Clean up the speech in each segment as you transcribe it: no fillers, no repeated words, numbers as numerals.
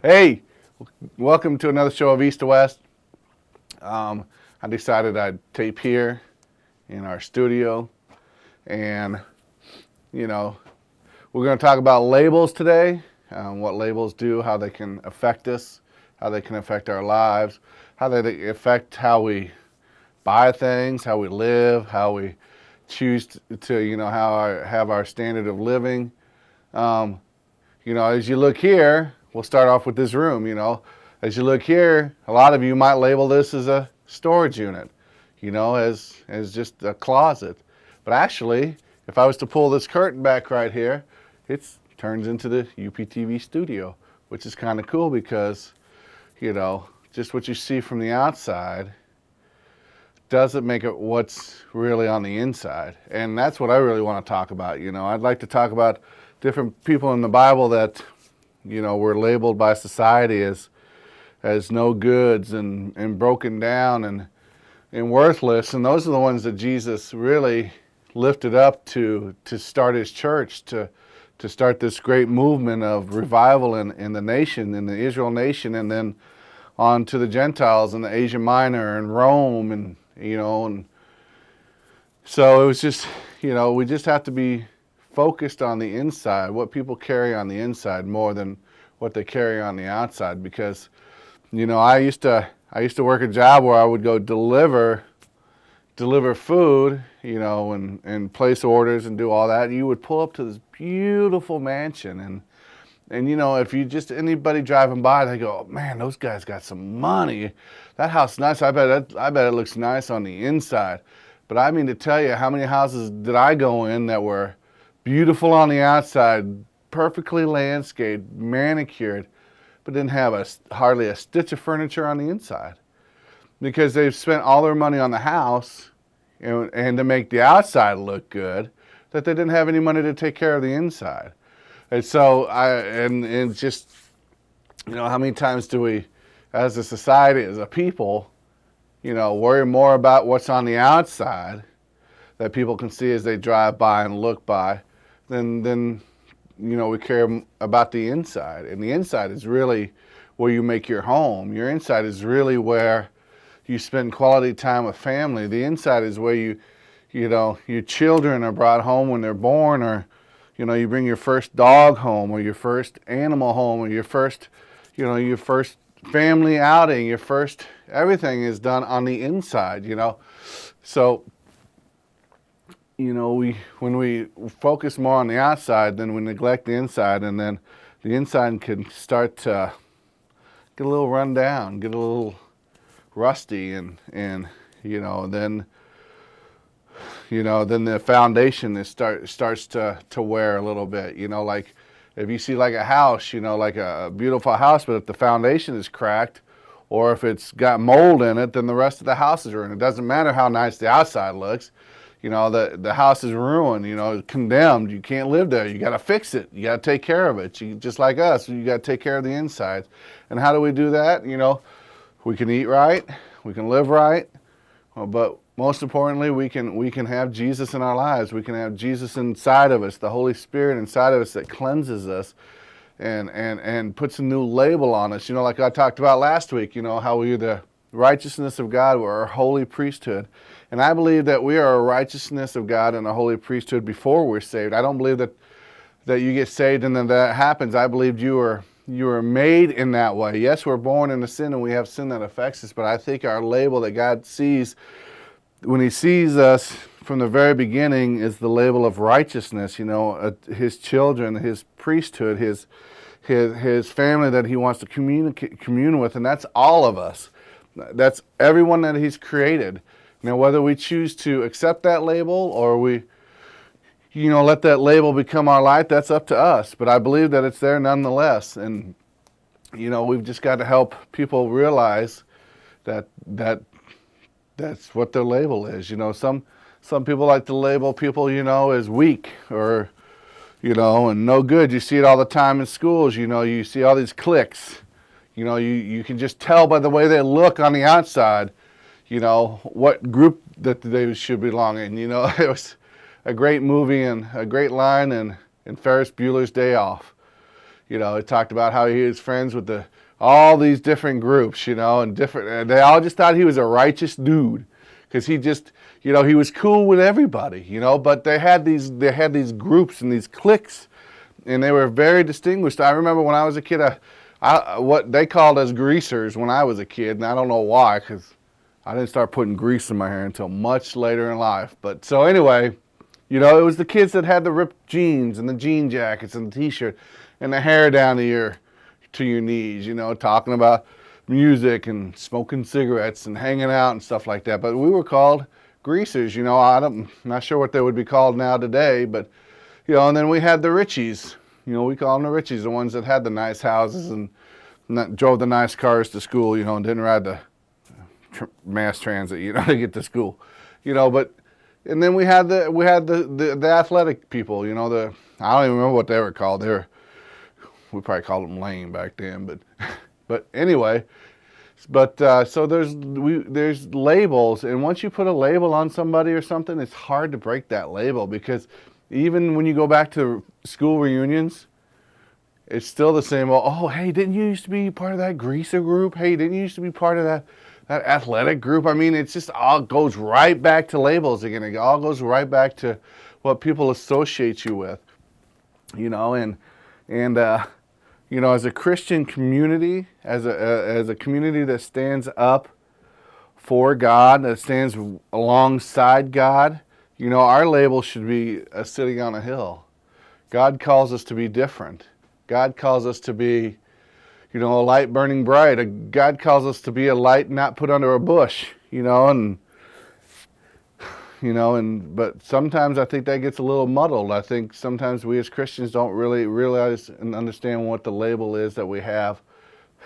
Hey, welcome to another show of East to West. I decided I'd tape here in our studio, and we're going to talk about labels today, what labels do, how they can affect us, how they can affect our lives, how they affect how we buy things, how we live, how we choose to have our standard of living. As you look here, we'll start off with this room. As you look here, a lot of you might label this as a storage unit, as just a closet. But actually, if I was to pull this curtain back right here, it turns into the UPTV studio, which is kind of cool because, just what you see from the outside doesn't make it what's really on the inside. And that's what I really want to talk about. I'd like to talk about different people in the Bible that, were labeled by society as no goods and broken down and worthless. And those are the ones that Jesus really lifted up to start his church, to start this great movement of revival in the nation, in the Israel nation, and then on to the Gentiles in the Asia Minor and Rome, and so it was just, we just have to be focused on the inside, what people carry on the inside more than what they carry on the outside. Because, I used to work a job where I would go deliver food, and place orders and do all that. You would pull up to this beautiful mansion, and if you just anybody driving by, they go, oh, man, those guys got some money. That house is nice. I bet it looks nice on the inside. But I mean to tell you, how many houses did I go in that were beautiful on the outside, perfectly landscaped, manicured, but didn't have hardly a stitch of furniture on the inside, because they've spent all their money on the house and to make the outside look good, that they didn't have any money to take care of the inside. And so and just, how many times do we, as a society, as a people, worry more about what's on the outside that people can see as they drive by and look by than we care about the inside. And the inside is really where you make your home. Your inside is really where you spend quality time with family. The inside is where your children are brought home when they're born, or you bring your first dog home, or your first animal home, or your first family outing, your first everything is done on the inside. So when we focus more on the outside, then we neglect the inside, and then the inside can start to get a little run down, get a little rusty, and then the foundation starts to wear a little bit. Like if you see like a house, like a beautiful house, but if the foundation is cracked, or if it's got mold in it, then the rest of the house is ruined. It doesn't matter how nice the outside looks. The house is ruined, condemned. You can't live there. You got to fix it. You got to take care of it. Just like us, you got to take care of the inside. And how do we do that? We can eat right, we can live right, but most importantly, we can have Jesus in our lives. We can have Jesus inside of us, the Holy Spirit inside of us that cleanses us and puts a new label on us. Like I talked about last week, how we are the righteousness of God, we're a holy priesthood. And I believe that we are a righteousness of God and a holy priesthood before we're saved. I don't believe that you get saved and then that happens. I believe you are made in that way. Yes, we're born into sin and we have sin that affects us, but I think our label that God sees when he sees us from the very beginning is the label of righteousness, his children, his priesthood, his family that he wants to commune with, and that's all of us. That's everyone that he's created. Now, whether we choose to accept that label or we, let that label become our life, that's up to us. But I believe that it's there nonetheless. And, we've just got to help people realize that that's what their label is. Some people like to label people, as weak or, and no good. You see it all the time in schools. You see all these cliques. You can just tell by the way they look on the outside, what group that they should belong in. It was a great movie and a great line in Ferris Bueller's Day Off. You know, it talked about how he was friends with all these different groups, you know, and they all just thought he was a righteous dude because he just, you know, he was cool with everybody, you know, but they had these groups and these cliques, and they were very distinguished. I remember when I was a kid, what they called us greasers when I was a kid, and I don't know why, because I didn't start putting grease in my hair until much later in life. But so anyway, you know, it was the kids that had the ripped jeans and the jean jackets and the t-shirt and the hair down to your knees, you know, talking about music and smoking cigarettes and hanging out and stuff like that. But we were called greasers, you know. I'm not sure what they would be called now today, but, you know, and then we had the Richies. You know, we call them the Richies, the ones that had the nice houses and drove the nice cars to school, you know, and didn't ride the mass transit, you know, to get to school, you know. But and then we had the athletic people, you know. I don't even remember what they were called. We probably called them lame back then, but anyway. But so there's labels, and once you put a label on somebody or something, it's hard to break that label, because even when you go back to school reunions, it's still the same. Oh, hey, didn't you used to be part of that greaser group? Hey, didn't you used to be part of that athletic group? I mean, it's just all goes right back to labels again. It all goes right back to what people associate you with, you know. And you know, as a Christian community, as a community that stands up for God, that stands alongside God, you know, our label should be sitting on a hill. God calls us to be different. God calls us to be, you know, a light burning bright. God calls us to be a light not put under a bush, you know, but sometimes I think that gets a little muddled. I think sometimes we as Christians don't really realize and understand what the label is that we have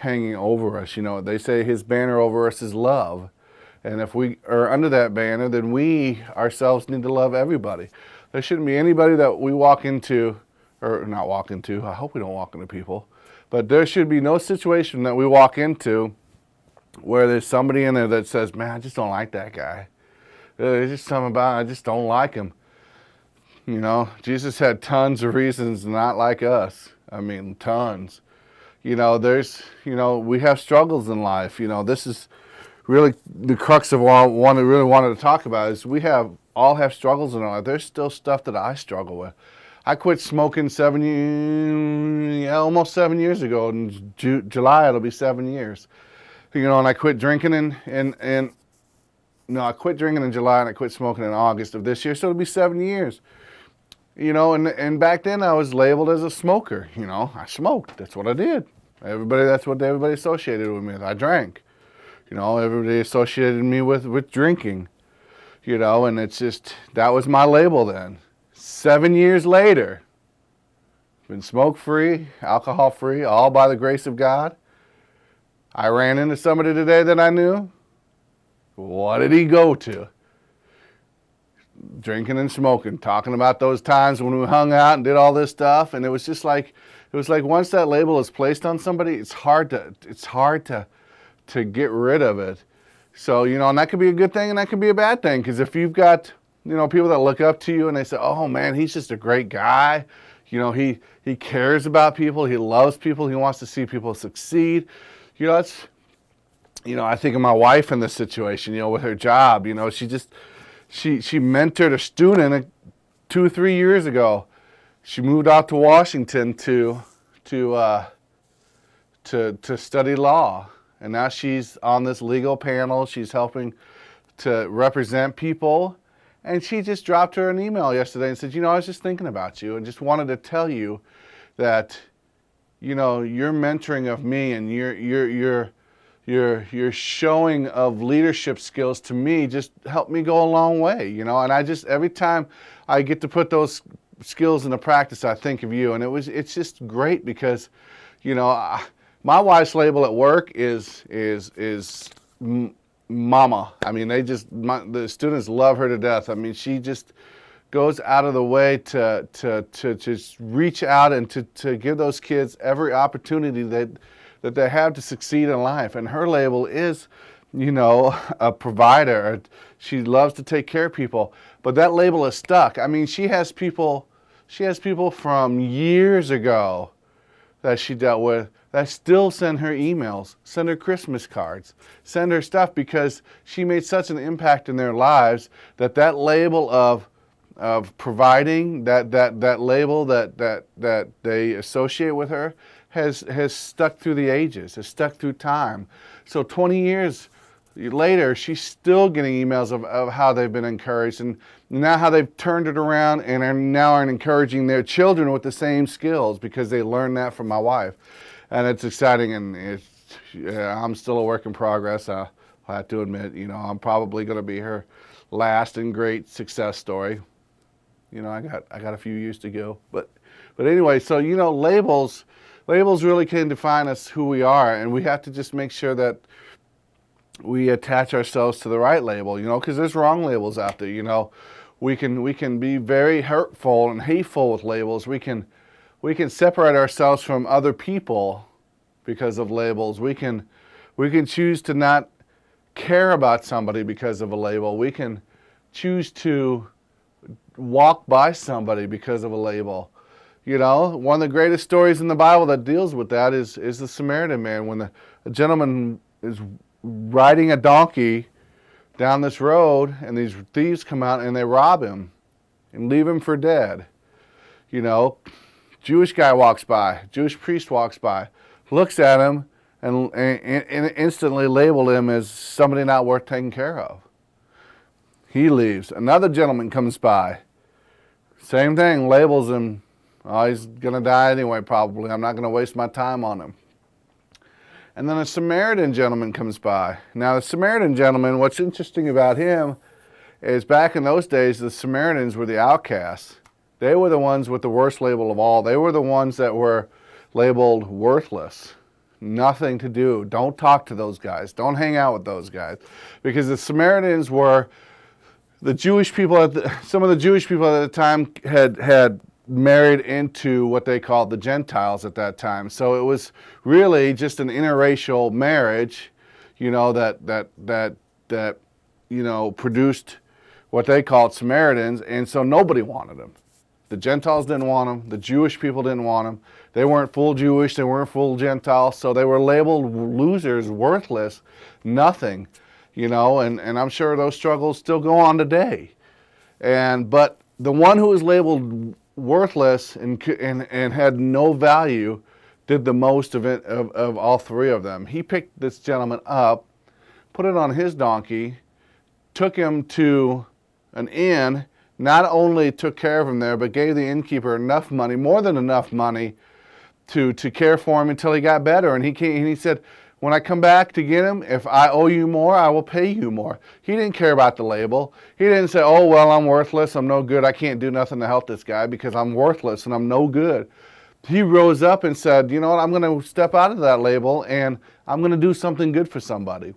hanging over us. You know, they say his banner over us is love. And if we are under that banner, then we ourselves need to love everybody. There shouldn't be anybody that we walk into, or not walk into, I hope we don't walk into people, but there should be no situation that we walk into where there's somebody in there that says, man, I just don't like that guy. There's just something about it, I just don't like him. You know, Jesus had tons of reasons not like us. I mean, tons. You know, we have struggles in life. You know, this is really the crux of what I really wanted to talk about is we all have struggles in our life. There's still stuff that I struggle with. I quit smoking almost 7 years ago. In July, it'll be 7 years. You know, and I quit drinking I quit drinking in July and I quit smoking in August of this year, so it'll be 7 years. You know, and back then I was labeled as a smoker. You know, I smoked. That's what I did. That's what everybody associated with me. I drank. You know, everybody associated me with drinking. You know, and it's just, that was my label then. 7 years later, been smoke-free, alcohol-free, all by the grace of God. I ran into somebody today that I knew. What did he go to? Drinking and smoking, talking about those times when we hung out and did all this stuff. And it was like once that label is placed on somebody, it's hard to get rid of it. So, you know, and that could be a good thing and that could be a bad thing. Because if you've got, you know, people that look up to you and they say, oh man, he's just a great guy. You know, he cares about people. He loves people. He wants to see people succeed. You know, I think of my wife in this situation, you know, with her job. You know, she mentored a student 2 or 3 years ago. She moved out to Washington to study law. And now she's on this legal panel. She's helping to represent people. And she just dropped her an email yesterday and said, you know, I was just thinking about you and just wanted to tell you that, you know, your mentoring of me and your showing of leadership skills to me just helped me go a long way, you know. And every time I get to put those skills into practice, I think of you. And it's just great because, you know, my wife's label at work is mama. I mean, the students love her to death. I mean, she just goes out of the way to just reach out and to give those kids every opportunity that they have to succeed in life. And her label is, you know, a provider. She loves to take care of people. But that label is stuck. I mean, she has people from years ago that she dealt with that still send her emails, send her Christmas cards, send her stuff, because she made such an impact in their lives that that label of providing, that label that they associate with her has stuck through the ages, has stuck through time. So 20 years later, she's still getting emails of how they've been encouraged, and now how they've turned it around and are now encouraging their children with the same skills because they learned that from my wife. And it's exciting, and I'm still a work in progress. I have to admit, I'm probably going to be her last and great success story. I got a few years to go, but anyway, so labels really can define us, who we are, and we have to just make sure that we attach ourselves to the right label, because there's wrong labels out there. We can be very hurtful and hateful with labels. We can separate ourselves from other people because of labels. We can choose to not care about somebody because of a label. We can choose to walk by somebody because of a label. One of the greatest stories in the Bible that deals with that is the Samaritan man, when a gentleman is riding a donkey down this road and these thieves come out and they rob him and leave him for dead. Jewish guy walks by, Jewish priest walks by, looks at him and instantly labeled him as somebody not worth taking care of. He leaves. Another gentleman comes by. Same thing, labels him. Oh, he's going to die anyway, probably. I'm not going to waste my time on him. And then a Samaritan gentleman comes by. Now, the Samaritan gentleman, what's interesting about him is back in those days, the Samaritans were the outcasts. They were the ones with the worst label of all. They were the ones that were labeled worthless. Nothing to do. Don't talk to those guys. Don't hang out with those guys. Because the Samaritans were the Jewish people, some of the Jewish people at the time had married into what they called the Gentiles at that time. So it was really just an interracial marriage, that produced what they called Samaritans, and so nobody wanted them. The Gentiles didn't want them. The Jewish people didn't want them. They weren't full Jewish. They weren't full Gentiles. So they were labeled losers, worthless, nothing, and I'm sure those struggles still go on today. But the one who was labeled worthless and had no value did the most of it, of all three of them. He picked this gentleman up, put it on his donkey, took him to an inn, not only took care of him there, but gave the innkeeper enough money, more than enough money, to care for him until he got better. And he said, when I come back to get him, if I owe you more, I will pay you more. He didn't care about the label. He didn't say, oh, well, I'm worthless, I'm no good, I can't do nothing to help this guy because I'm worthless and I'm no good. He rose up and said, you know what, I'm going to step out of that label and I'm going to do something good for somebody.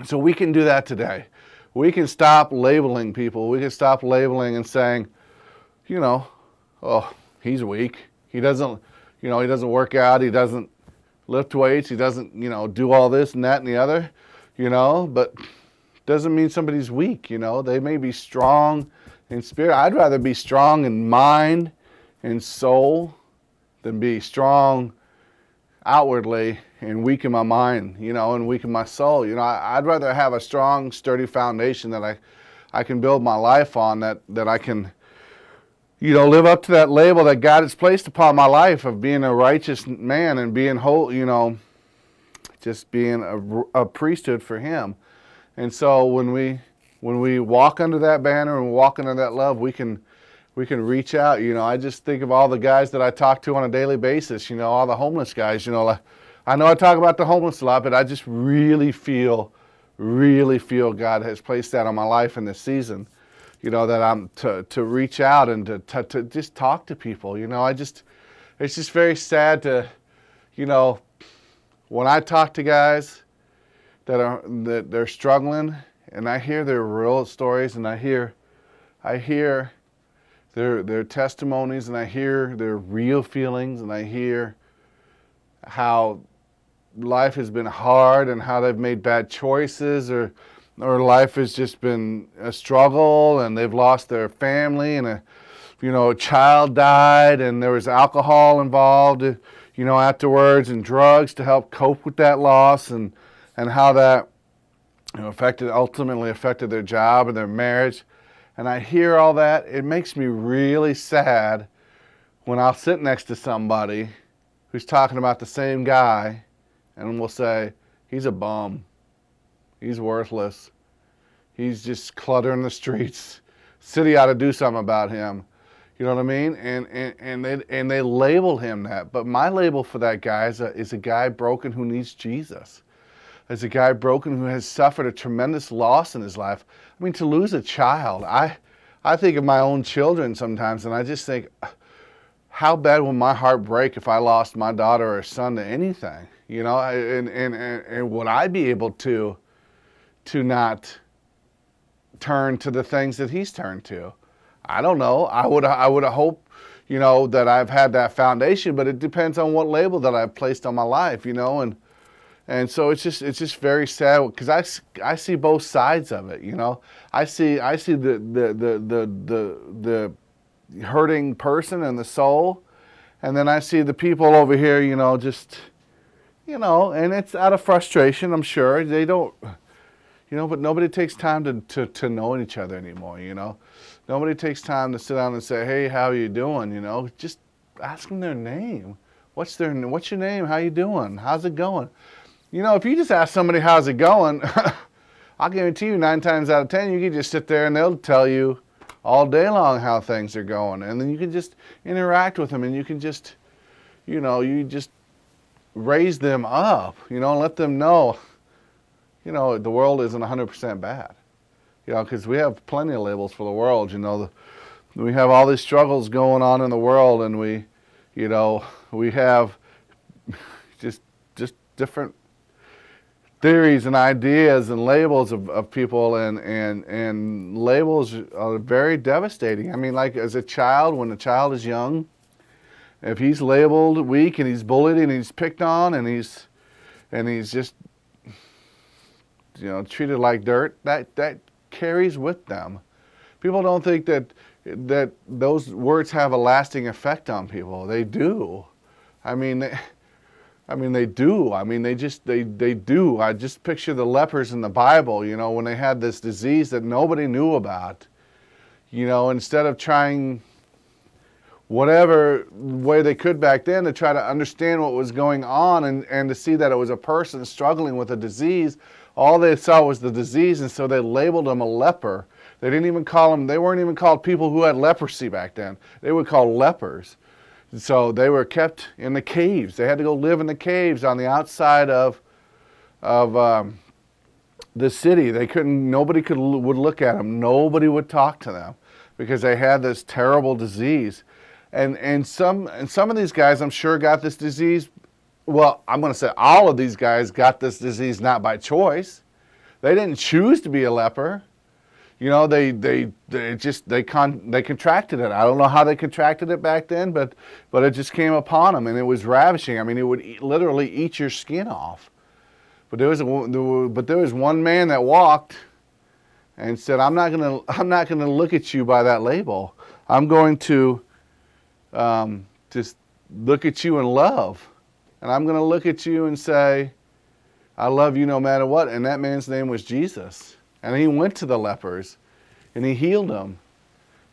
So we can do that today. We can stop labeling people. We can stop labeling and saying, oh, he's weak. He doesn't work out. He doesn't lift weights. He doesn't, do all this and that and the other, but doesn't mean somebody's weak. They may be strong in spirit. I'd rather be strong in mind and soul than be strong outwardly and weak in my mind, and weak in my soul. I'd rather have a strong, sturdy foundation that I can build my life on, that I can, live up to that label that God has placed upon my life of being a righteous man and being whole, just being a priesthood for Him. And so when we walk under that banner and walk under that love, we can reach out. I just think of all the guys that I talk to on a daily basis, all the homeless guys, I know I talk about the homeless a lot, but I just really feel God has placed that on my life in this season, that I'm to reach out and to just talk to people. It's just very sad to, when I talk to guys that they're struggling and I hear their real stories and I hear their testimonies and I hear their real feelings and I hear how life has been hard and how they've made bad choices or life has just been a struggle and they've lost their family and a child died and there was alcohol involved, afterwards, and drugs to help cope with that loss, and how that ultimately affected their job and their marriage. And I hear all that. It makes me really sad when I'll sit next to somebody who's talking about the same guy, and we'll say, he's a bum. He's worthless. He's just cluttering the streets. City ought to do something about him. You know what I mean? And they label him that. But my label for that guy is a guy broken who needs Jesus. As a guy broken who has suffered a tremendous loss in his life. I mean, to lose a child. I think of my own children sometimes, and I just think, how bad would my heart break if I lost my daughter or son to anything? And would I be able to not turn to the things that he's turned to? I don't know. I would hope, that I've had that foundation, but it depends on what label that I've placed on my life, and so it's just very sad, because I see both sides of it, I see the hurting person and the soul, and then I see the people over here, and it's out of frustration, I'm sure. They don't, but nobody takes time to know each other anymore, Nobody takes time to sit down and say, hey, how are you doing, Just ask them their name. What's your name? How you doing? How's it going? If you just ask somebody how's it going, I'll guarantee you 9 times out of 10, you can just sit there and they'll tell you all day long how things are going. And then you can just interact with them, and you can just, you just raise them up, and let them know, the world isn't 100% bad. Because we have plenty of labels for the world, we have all these struggles going on in the world, and we have just different theories and ideas and labels of people, and labels are very devastating. I mean, like as a child, when a child is young, if he's labeled weak and he's bullied and he's picked on and he's just treated like dirt, that carries with them. People don't think that those words have a lasting effect on people. They do. I mean, they do. I mean, they do. I just picture the lepers in the Bible, when they had this disease that nobody knew about. Instead of trying whatever way they could back then to try to understand what was going on and to see that it was a person struggling with a disease, all they saw was the disease, and so they labeled him a leper. They weren't even called people who had leprosy back then. They were called lepers. So they were kept in the caves. They had to go live in the caves on the outside of the city. Nobody would look at them. Nobody would talk to them because they had this terrible disease. And some of these guys, I'm sure, got this disease. Well, I'm going to say all of these guys got this disease not by choice. They didn't choose to be a leper. They contracted it. I don't know how they contracted it back then, but it just came upon them, and it was ravishing. I mean, it would literally eat your skin off. But there was one man that walked and said, "I'm not gonna look at you by that label. I'm going to just look at you in love, and I'm going to look at you and say, I love you no matter what." And that man's name was Jesus. And he went to the lepers, and he healed them,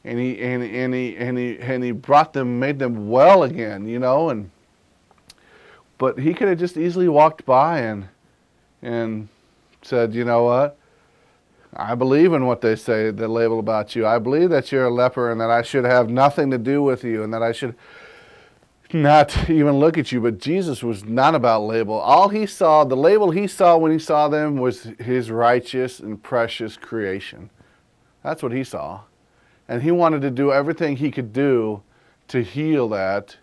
and he brought them, made them well again, But he could have just easily walked by and said, you know what? I believe in what they say, the label about you. I believe that you're a leper, and that I should have nothing to do with you, and that I should not even look at you. But Jesus was not about label. All he saw, the label he saw when he saw them, was his righteous and precious creation. That's what he saw. And he wanted to do everything he could do to heal that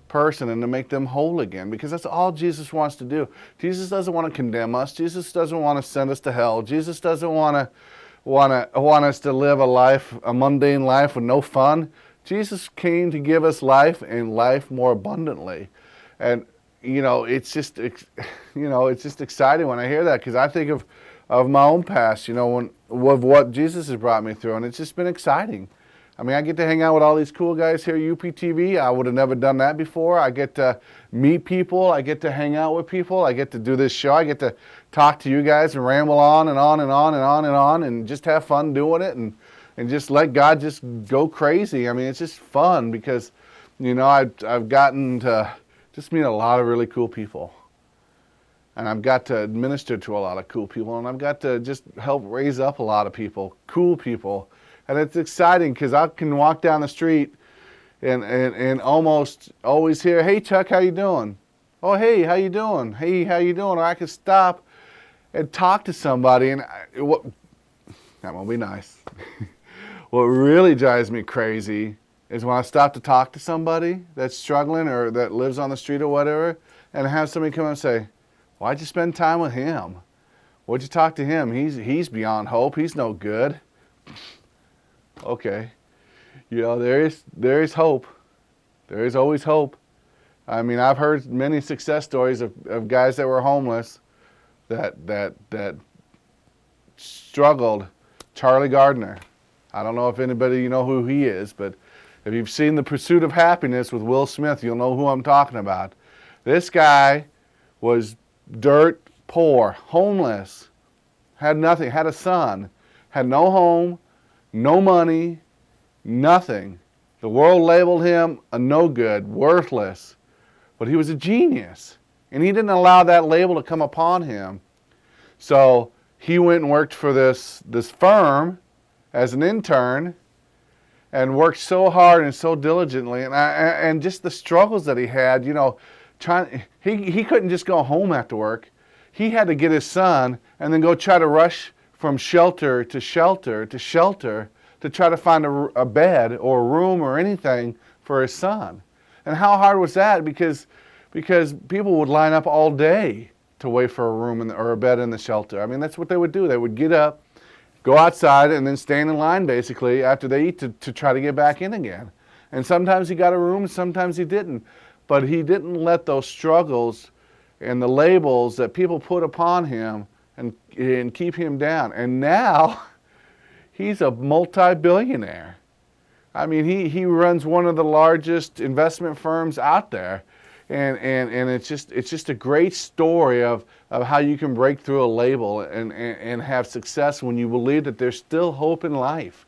person and to make them whole again, because that's all Jesus wants to do. Jesus doesn't want to condemn us. Jesus doesn't want to send us to hell. Jesus doesn't want us to live a mundane life with no fun. Jesus came to give us life, and life more abundantly. And it's just exciting when I hear that, because I think of my own past, of what Jesus has brought me through, and it's just been exciting. I mean, I get to hang out with all these cool guys here at UPTV. I would have never done that before. I get to meet people. I get to hang out with people. I get to do this show. I get to talk to you guys and ramble on and on and on and on and on and just have fun doing it and just let God just go crazy. I mean, it's just fun because, you know, I've gotten to just meet a lot of really cool people. And I've got to administer to a lot of cool people, and I've got to just help raise up a lot of people, cool people. And it's exciting because I can walk down the street and almost always hear, "Hey, Chuck, how you doing?" "Oh, hey, how you doing?" "Hey, how you doing?" Or I can stop and talk to somebody, and that won't be nice. What really drives me crazy is when I stop to talk to somebody that's struggling or that lives on the street or whatever, and have somebody come up and say, "Why'd you spend time with him? Why'd you talk to him? He's beyond hope. He's no good." Okay, you know, there is hope. There is always hope. I mean, I've heard many success stories of guys that were homeless that struggled. Charlie Gardner. I don't know if anybody you know who he is, but if you've seen The Pursuit of Happiness with Will Smith, you'll know who I'm talking about. This guy was dirt poor, homeless, had nothing, had a son, had no home, no money, nothing. The world labeled him a no good, worthless, but he was a genius, and he didn't allow that label to come upon him. So he went and worked for this firm as an intern and worked so hard and so diligently, and just the struggles that he had, you know, he couldn't just go home after work. He had to get his son and then go try to rush from shelter to shelter to shelter to try to find a bed or a room or anything for his son. And how hard was that? Because people would line up all day to wait for a room or a bed in the shelter. I mean, that's what they would do. They would get up, go outside, and then stand in line basically after they eat to try to get back in again. And sometimes he got a room, sometimes he didn't. But he didn't let those struggles and the labels that people put upon him and keep him down. And now he's a multi-billionaire. I mean, he runs one of the largest investment firms out there. And it's just a great story of how you can break through a label and have success when you believe that there's still hope in life.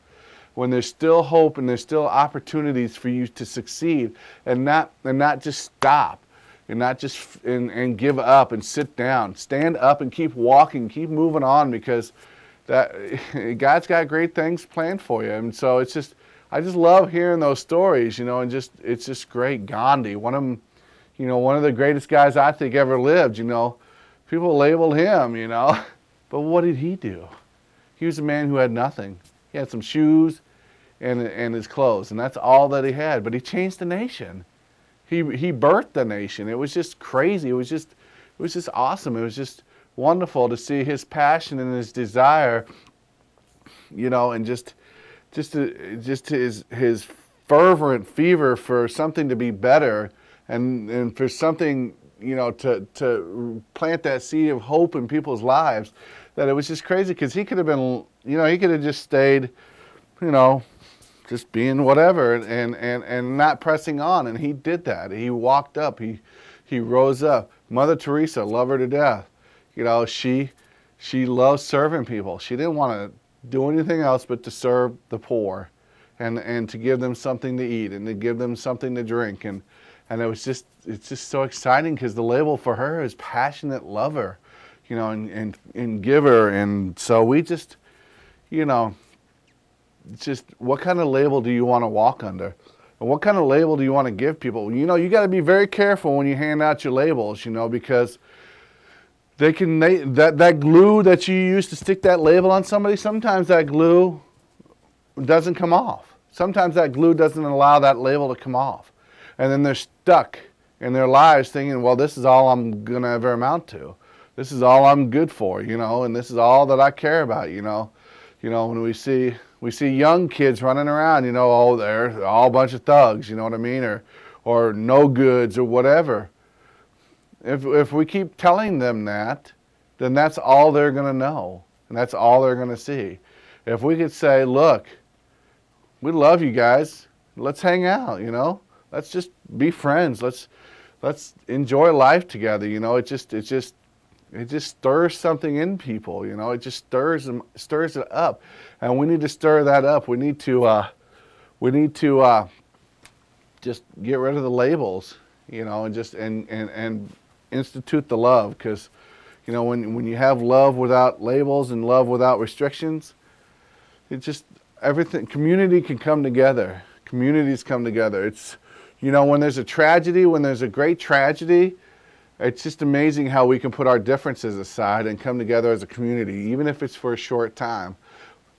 When there's still hope and there's still opportunities for you to succeed and not just stop and not just and give up and sit down. Stand up and keep walking, keep moving on, because that God's got great things planned for you. And so I just love hearing those stories, you know, and it's just great. Gandhi, one of the greatest guys I think ever lived, you know. People labeled him, you know, but what did he do? He was a man who had nothing. He had some shoes and his clothes, and that's all that he had. But he changed the nation. He birthed the nation. It was just crazy. It was just awesome. It was just wonderful to see his passion and his desire, you know, and just his fervent fever for something to be better and for something, you know, to plant that seed of hope in people's lives. That it was just crazy because he could have been, you know, he could have just stayed, you know, just being whatever and not pressing on. And he did that. He walked up. He rose up. Mother Teresa, love her to death. You know, she loved serving people. She didn't want to do anything else but to serve the poor and to give them something to eat and to give them something to drink. And it's just so exciting because the label for her is passionate lover, you know, and giver. And so we just, you know, just what kind of label do you want to walk under? And what kind of label do you want to give people? You know, you got to be very careful when you hand out your labels, you know, because that glue that you use to stick that label on somebody, sometimes that glue doesn't come off. Sometimes that glue doesn't allow that label to come off. And then they're stuck in their lives thinking, well, this is all I'm going to ever amount to. This is all I'm good for, you know, and this is all that I care about, you know. You know, when we see young kids running around, you know, oh, they're all a bunch of thugs, you know what I mean, or no goods or whatever. If we keep telling them that, then that's all they're going to know, and that's all they're going to see. If we could say, look, We love you guys. Let's hang out, you know. Let's just be friends. Let's enjoy life together, you know. It just stirs something in people, you know. It just stirs it up, and we need to stir that up. We need to just get rid of the labels, you know, and just and institute the love, because you know when you have love without labels and love without restrictions, it just everything community can come together. Communities come together. It's you know when there's a tragedy, when there's a great tragedy, it's just amazing how we can put our differences aside and come together as a community, even if it's for a short time.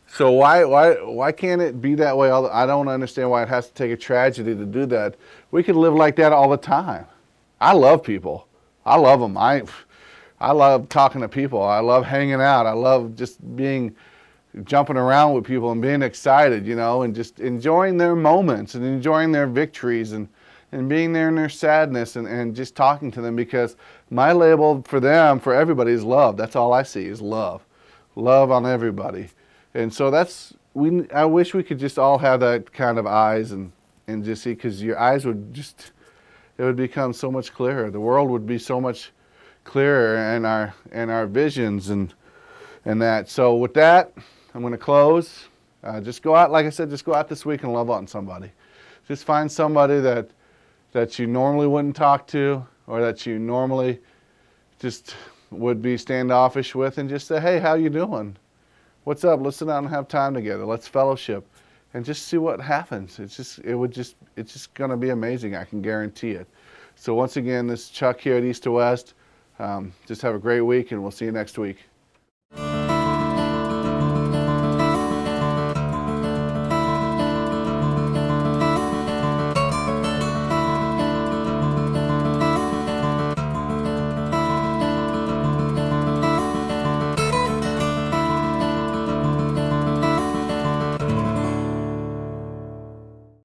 So why can't it be that way? I don't understand why it has to take a tragedy to do that. We could live like that all the time. I love people. I love them. I love talking to people. I love hanging out. I love just jumping around with people and being excited, you know, and just enjoying their moments and enjoying their victories and being there in their sadness and just talking to them, because my label for them, for everybody, is love. That's all I see is love. Love on everybody. And so I wish we could just all have that kind of eyes and just see, because your eyes it would become so much clearer. The world would be so much clearer, and our visions and that. So with that, I'm going to close. Just go out, like I said, just go out this week and love on somebody. Just find somebody that you normally wouldn't talk to, or that you normally just would be standoffish with, and just say, hey, how you doing? What's up? Let's sit down and have time together. Let's fellowship and just see what happens. It's just going to be amazing. I can guarantee it. So once again, this is Chuck here at East to West. Just have a great week, and we'll see you next week.